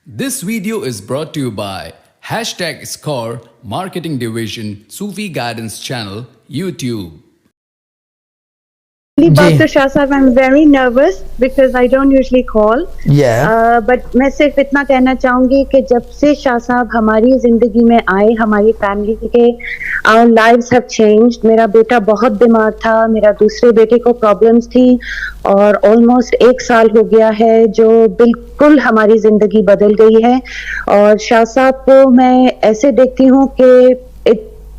This video is brought to you by #Score Marketing Division Sufi Guidance Channel YouTube. پہلی بات تو شاہ صاحب I'm very nervous because I don't usually call. But میں صرف اتنا کہنا چاہوں گی کہ جب سے شاہ صاحب ہماری زندگی میں آئے, ہماری فیملی کے our lives have changed. میرا بیٹا بہت بیمار تھا, میرا دوسرے بیٹے کو پرابلمس تھی اور almost 1 سال ہو گیا ہے جو بالکل ہماری زندگی بدل گئی ہے. اور شاہ صاحب کو میں ایسے دیکھتی ہوں کہ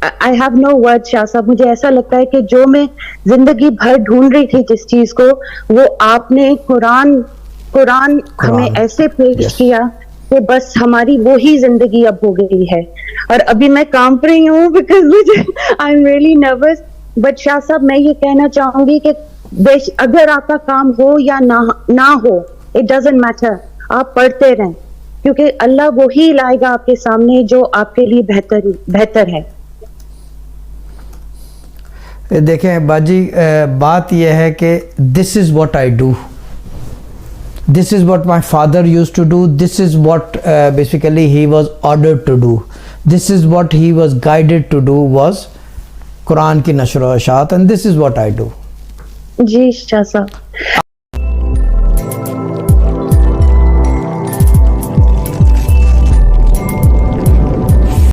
I have no word شاہ صاحب. مجھے ایسا لگتا ہے کہ جو میں زندگی بھر ڈھونڈ رہی تھی جس چیز کو, وہ آپ نے قرآن ہمیں ایسے پیش کیا کہ بس ہماری وہی زندگی اب ہو گئی ہے. اور ابھی میں کانپ رہی ہوں because I'm really nervous. But Shah صاحب میں یہ کہنا چاہوں گی کہ اگر آپ کا کام ہو یا نہ ہو, it doesn't matter, آپ پڑھتے رہیں کیونکہ اللہ وہی لائے گا آپ کے سامنے جو آپ کے لیے بہتر ہے. دیکھیں باجی, بات یہ ہے کہ this is what I do, this is what my father use to do, this is what basically he was ordered to do, this is what he was guided to do was قرآن کی نشر و اشاعت, and this is what I do. جی شاہ صاحب.